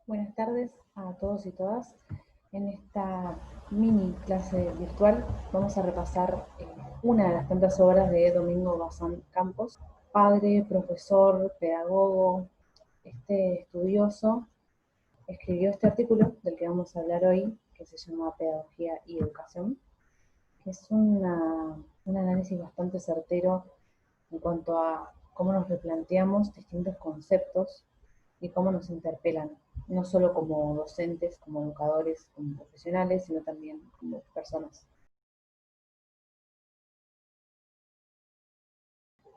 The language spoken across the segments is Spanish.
Buenas tardes a todos y todas. En esta mini clase virtual vamos a repasar una de las tantas obras de Domingo Bazán Campos, padre, profesor, pedagogo, estudioso. Escribió este artículo del que vamos a hablar hoy, que se llama Pedagogía y Educación, que es un análisis bastante certero en cuanto a cómo nos replanteamos distintos conceptos y cómo nos interpelan, no solo como docentes, como educadores, como profesionales, sino también como personas.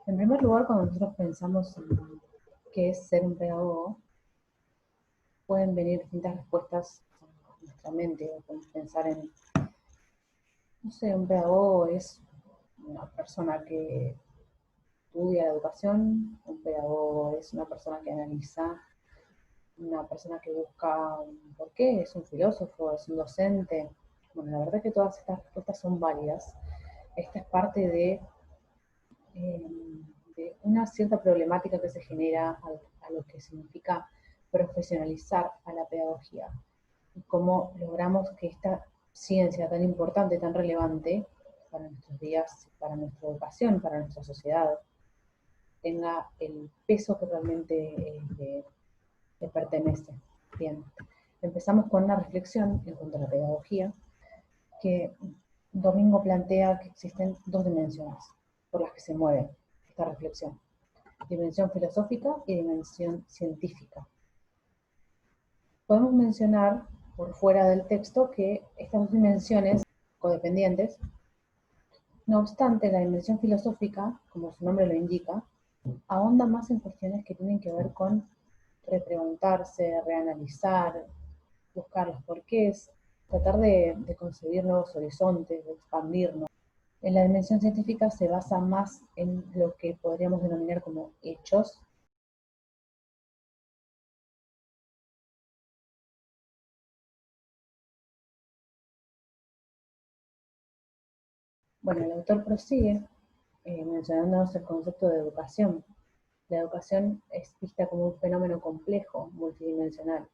En primer lugar, cuando nosotros pensamos en qué es ser un pedagogo, pueden venir distintas respuestas a nuestra mente. Podemos pensar en, no sé, un pedagogo es una persona que estudia la educación, un pedagogo es una persona que analiza, una persona que busca un porqué, es un filósofo, es un docente. Bueno, la verdad es que todas estas respuestas son válidas. Esta es parte eh, de una cierta problemática que se genera a lo que significa profesionalizar a la pedagogía y cómo logramos que esta ciencia tan importante, tan relevante para nuestros días, para nuestra educación, para nuestra sociedad, tenga el peso que realmente le pertenece. Bien, empezamos con una reflexión en cuanto a la pedagogía, que Domingo plantea que existen dos dimensiones por las que se mueve esta reflexión: dimensión filosófica y dimensión científica. Podemos mencionar por fuera del texto que estas dos dimensiones codependientes, no obstante, la dimensión filosófica, como su nombre lo indica, ahonda más en cuestiones que tienen que ver con repreguntarse, reanalizar, buscar los porqués, tratar de concebir nuevos horizontes, de expandirnos. En la dimensión científica se basa más en lo que podríamos denominar como hechos. Bueno, el autor prosigue mencionándonos el concepto de educación. La educación es vista como un fenómeno complejo, multidimensional.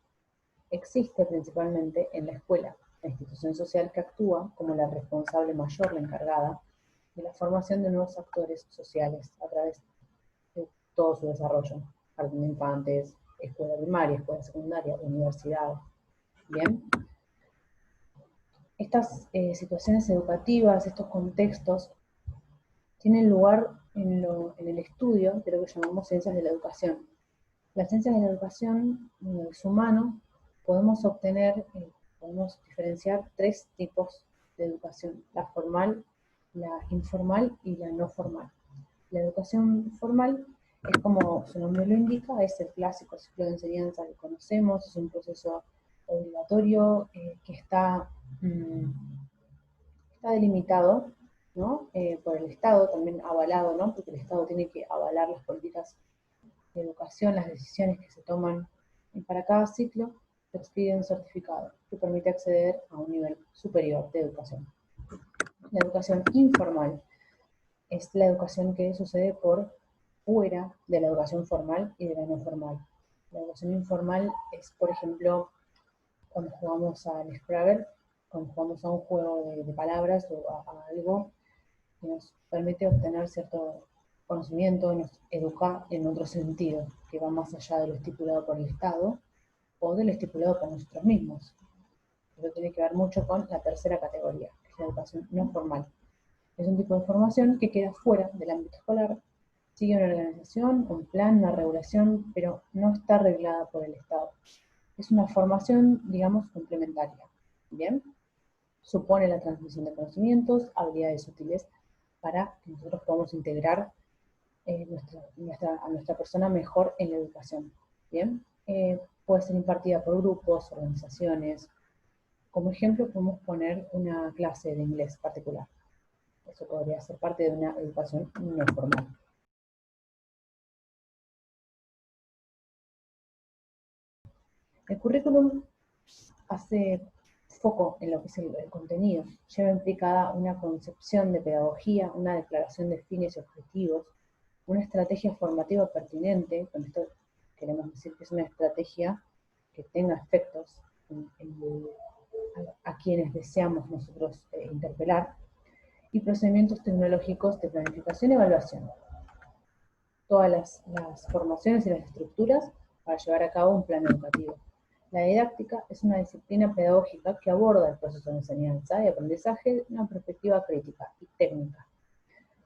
Existe principalmente en la escuela, la institución social que actúa como la responsable mayor, la encargada de la formación de nuevos actores sociales a través de todo su desarrollo: jardín de infantes, escuela primaria, escuela secundaria, universidad. Bien, estas situaciones educativas, estos contextos, tienen lugar en el estudio de lo que llamamos ciencias de la educación. Las ciencias de la educación es humano, podemos obtener, podemos diferenciar tres tipos de educación: la formal, la informal y la no formal. La educación formal es, como su nombre lo indica, es el clásico ciclo de enseñanza que conocemos, es un proceso obligatorio que está delimitado, ¿no? Por el Estado, también avalado, ¿no? Porque el Estado tiene que avalar las políticas de educación, las decisiones que se toman, y para cada ciclo se expide un certificado que permite acceder a un nivel superior de educación. La educación informal es la educación que sucede por fuera de la educación formal y de la no formal. La educación informal es, por ejemplo, cuando jugamos al Scrabble, cuando jugamos a un juego de palabras o a algo que nos permite obtener cierto conocimiento, nos educa en otro sentido, que va más allá de lo estipulado por el Estado o de lo estipulado por nosotros mismos. Eso tiene que ver mucho con la tercera categoría, que es la educación no formal. Es un tipo de formación que queda fuera del ámbito escolar, sigue una organización, un plan, una regulación, pero no está reglada por el Estado. Es una formación, digamos, complementaria. Bien, supone la transmisión de conocimientos, habilidades útiles para que nosotros podamos integrar a nuestra persona mejor en la educación. Bien, puede ser impartida por grupos, organizaciones. Como ejemplo, podemos poner una clase de inglés particular. Eso podría ser parte de una educación no formal. El currículum hace foco en lo que es el contenido, lleva implicada una concepción de pedagogía, una declaración de fines y objetivos, una estrategia formativa pertinente. Con esto queremos decir que es una estrategia que tenga efectos a quienes deseamos nosotros interpelar, y procedimientos tecnológicos de planificación y evaluación. Todas las formaciones y las estructuras para llevar a cabo un plan educativo. La didáctica es una disciplina pedagógica que aborda el proceso de enseñanza y aprendizaje de una perspectiva crítica y técnica,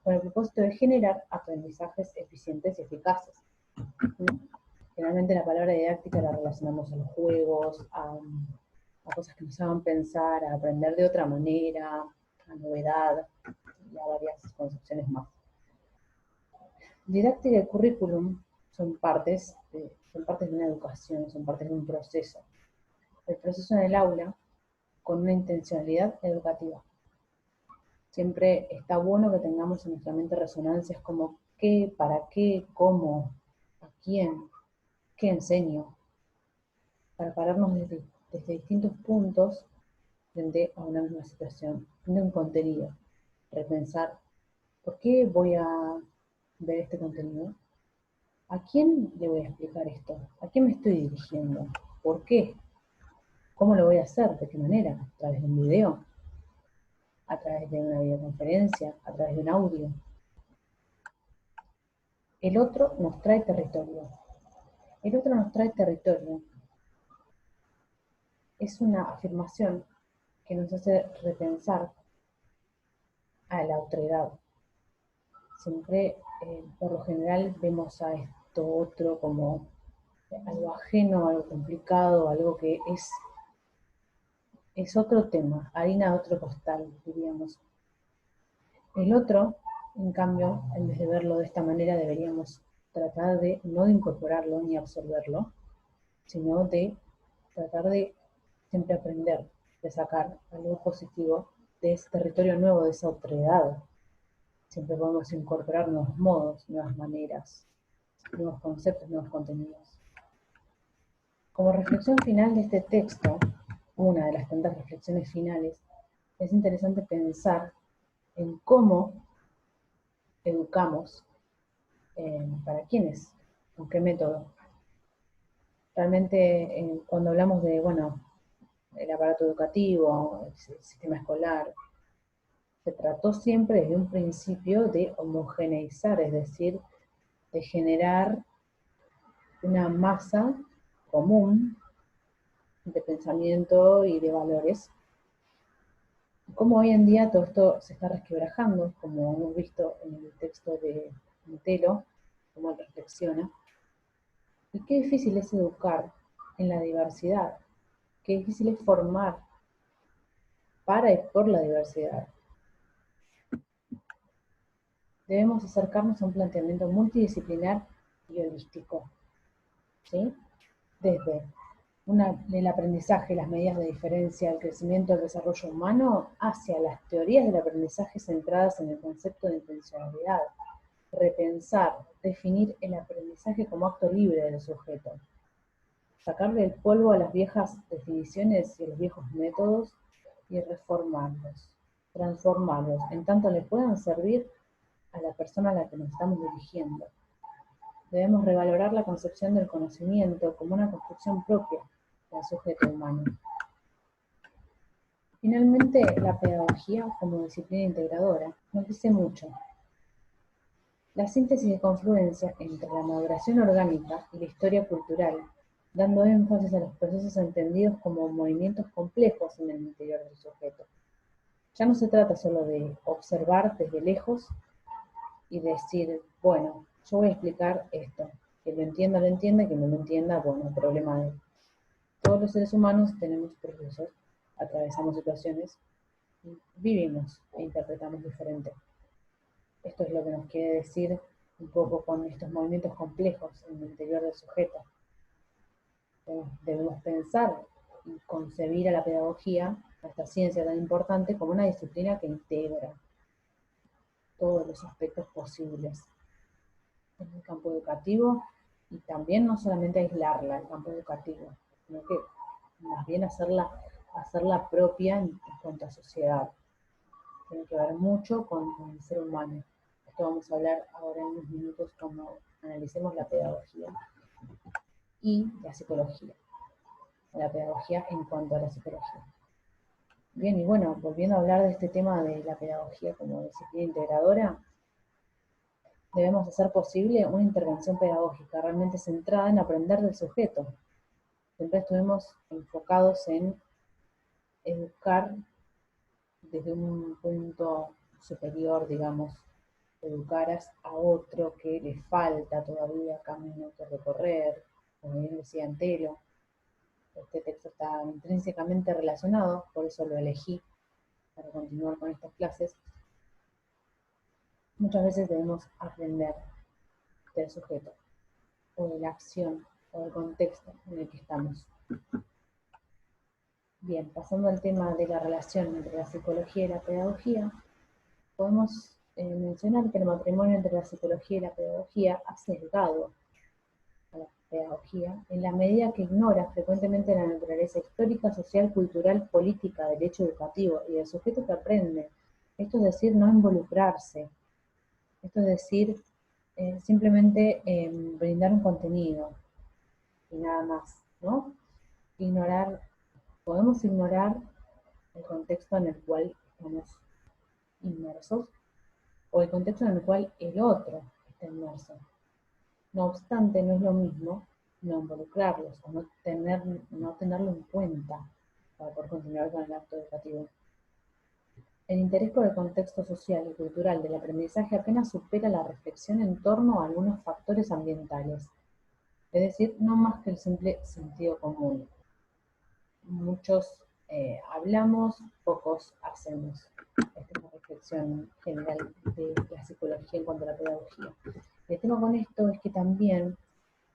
con el propósito de generar aprendizajes eficientes y eficaces. Generalmente la palabra didáctica la relacionamos a los juegos, a cosas que nos hagan pensar, a aprender de otra manera, a novedad, y a varias concepciones más. Didáctica y currículum son partes de una educación, son partes de un proceso. El proceso en el aula con una intencionalidad educativa. Siempre está bueno que tengamos en nuestra mente resonancias como qué, para qué, cómo, a quién, qué enseño, para pararnos desde distintos puntos frente a una misma situación, frente a un contenido, repensar, ¿por qué voy a ver este contenido? ¿A quién le voy a explicar esto? ¿A quién me estoy dirigiendo? ¿Por qué? ¿Cómo lo voy a hacer? ¿De qué manera? ¿A través de un video? ¿A través de una videoconferencia? ¿A través de un audio? El otro nos trae territorio. El otro nos trae territorio. Es una afirmación que nos hace repensar a la otredad. Siempre, por lo general, vemos a esto otro como algo ajeno, algo complicado, algo que es otro tema, harina de otro costal, diríamos. El otro, en cambio, en vez de verlo de esta manera, deberíamos tratar de no de incorporarlo ni absorberlo, sino de tratar de siempre aprender, de sacar algo positivo de ese territorio nuevo, de esa otredad. Siempre podemos incorporar nuevos modos, nuevas maneras, nuevos conceptos, nuevos contenidos. Como reflexión final de este texto, una de las tantas reflexiones finales, es interesante pensar en cómo educamos, para quiénes, con qué método. Realmente cuando hablamos de, bueno, el aparato educativo, el sistema escolar, se trató siempre desde un principio de homogeneizar, es decir, de generar una masa común de pensamiento y de valores. Como hoy en día todo esto se está resquebrajando, como hemos visto en el texto de Metelo, como él reflexiona. Y qué difícil es educar en la diversidad, qué difícil es formar para y por la diversidad. Debemos acercarnos a un planteamiento multidisciplinar y holístico, ¿sí? Desde el aprendizaje, las medidas de diferencia, el crecimiento del desarrollo humano, hacia las teorías del aprendizaje centradas en el concepto de intencionalidad. Repensar, definir el aprendizaje como acto libre del sujeto. Sacarle el polvo a las viejas definiciones y a los viejos métodos y reformarlos, transformarlos, en tanto le puedan servir a la persona a la que nos estamos dirigiendo. Debemos revalorar la concepción del conocimiento como una construcción propia del sujeto humano. Finalmente, la pedagogía como disciplina integradora nos dice mucho. La síntesis de confluencia entre la maduración orgánica y la historia cultural, dando énfasis a los procesos entendidos como movimientos complejos en el interior del sujeto. Ya no se trata solo de observar desde lejos y decir, bueno, yo voy a explicar esto, que lo entienda, que no lo entienda, bueno, problema de él. Todos los seres humanos tenemos procesos, atravesamos situaciones, y vivimos e interpretamos diferente. Esto es lo que nos quiere decir un poco con estos movimientos complejos en el interior del sujeto. Debemos pensar y concebir a la pedagogía, a esta ciencia tan importante, como una disciplina que integra todos los aspectos posibles en el campo educativo, y también no solamente aislarla el campo educativo, sino que más bien hacerla propia en cuanto a sociedad. Tiene que ver mucho con el ser humano. Esto vamos a hablar ahora en unos minutos cuando analicemos la pedagogía y la psicología. a la pedagogía en cuanto a la psicología. Bien, y bueno, volviendo a hablar de este tema de la pedagogía como disciplina integradora, debemos hacer posible una intervención pedagógica realmente centrada en aprender del sujeto. Siempre estuvimos enfocados en educar desde un punto superior, digamos, educar a otro que le falta todavía camino que recorrer, como bien decía Antelo. Este texto está intrínsecamente relacionado, por eso lo elegí para continuar con estas clases. Muchas veces debemos aprender del sujeto, o de la acción, o del contexto en el que estamos. Bien, pasando al tema de la relación entre la psicología y la pedagogía, podemos mencionar que el matrimonio entre la psicología y la pedagogía ha sesgado a la pedagogía en la medida que ignora frecuentemente la naturaleza histórica, social, cultural, política del hecho educativo y del sujeto que aprende. Esto es decir, no involucrarse. Esto es decir, simplemente brindar un contenido y nada más, ¿no? Podemos ignorar el contexto en el cual estamos inmersos o el contexto en el cual el otro está inmerso. No obstante, no es lo mismo no involucrarlos o no tenerlo en cuenta para poder continuar con el acto educativo. El interés por el contexto social y cultural del aprendizaje apenas supera la reflexión en torno a algunos factores ambientales, es decir, no más que el simple sentido común. Muchos hablamos, pocos hacemos. Esta es una reflexión general de la psicología en cuanto a la pedagogía. El tema con esto es que también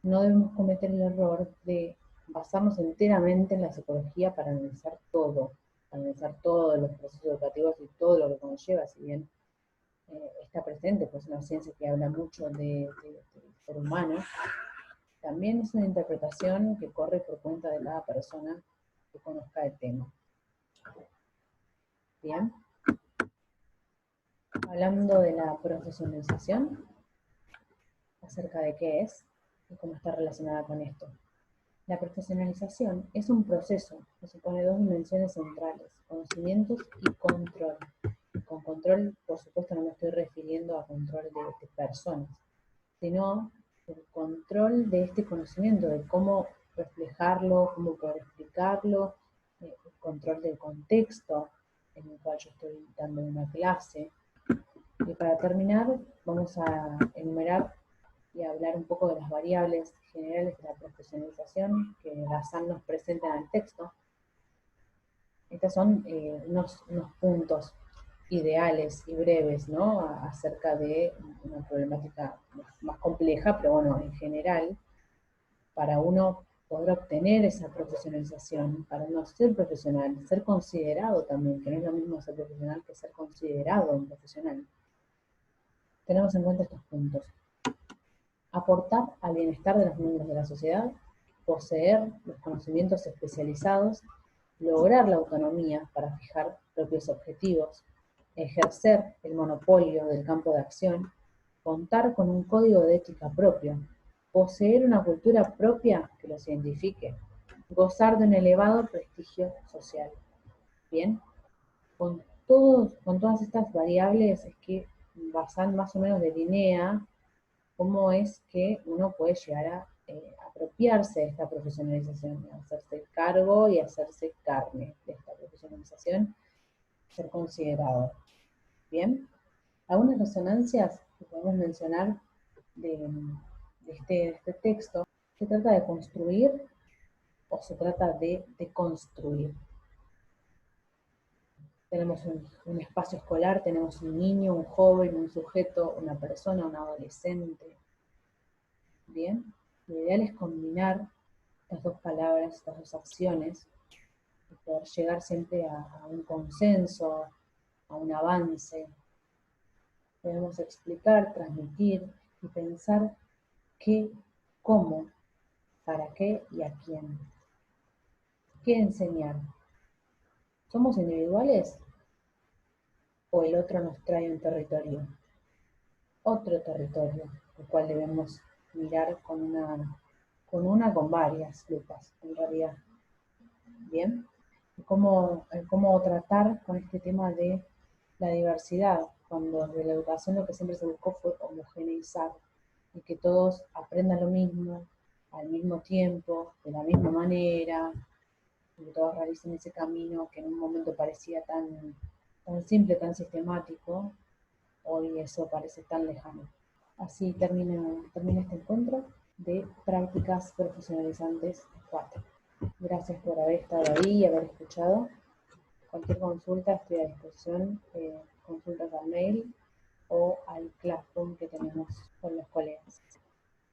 no debemos cometer el error de basarnos enteramente en la psicología para analizar todos los procesos educativos y todo lo que conlleva, si bien está presente, pues es una ciencia que habla mucho del ser humano, también es una interpretación que corre por cuenta de cada persona que conozca el tema. Bien, hablando de la profesionalización, acerca de qué es y cómo está relacionada con esto. La profesionalización es un proceso que supone dos dimensiones centrales, conocimientos y control. Con control, por supuesto, no me estoy refiriendo a control de personas, sino el control de este conocimiento, de cómo reflejarlo, cómo poder explicarlo, el control del contexto en el cual yo estoy dando una clase. Y para terminar, vamos a enumerar y hablar un poco de las variables generales de la profesionalización que Gazan nos presenta en el texto. Estos son unos puntos ideales y breves, ¿no? Acerca de una problemática más compleja, pero bueno, en general, para uno poder obtener esa profesionalización, para uno ser profesional, ser considerado también, que no es lo mismo ser profesional que ser considerado un profesional. Tenemos en cuenta estos puntos. Aportar al bienestar de los miembros de la sociedad, poseer los conocimientos especializados, lograr la autonomía para fijar propios objetivos, ejercer el monopolio del campo de acción, contar con un código de ética propio, poseer una cultura propia que los identifique, gozar de un elevado prestigio social. Bien, con todas estas variables es que Bazán más o menos delinea cómo es que uno puede llegar a apropiarse de esta profesionalización, hacerse cargo y hacerse carne de esta profesionalización, ser considerado. Bien, algunas resonancias que podemos mencionar de este texto. ¿Se trata de construir o se trata de construir? Tenemos un espacio escolar, tenemos un niño, un joven, un sujeto, una persona, un adolescente. Bien, lo ideal es combinar estas dos palabras, estas dos acciones, y poder llegar siempre a un consenso, a un avance. Debemos explicar, transmitir y pensar qué, cómo, para qué y a quién. ¿Qué enseñar? ¿Somos individuales o el otro nos trae un territorio? Otro territorio, el cual debemos mirar con varias lupas, en realidad. Bien, cómo tratar con este tema de la diversidad, cuando de la educación lo que siempre se buscó fue homogeneizar y que todos aprendan lo mismo, al mismo tiempo, de la misma manera, y que todos realicen ese camino que en un momento parecía tan simple, tan sistemático, hoy eso parece tan lejano. Así termina este encuentro de prácticas profesionalizantes 4. Gracias por haber estado ahí y haber escuchado. Cualquier consulta estoy a disposición, consultas al mail o al classroom que tenemos con los colegas.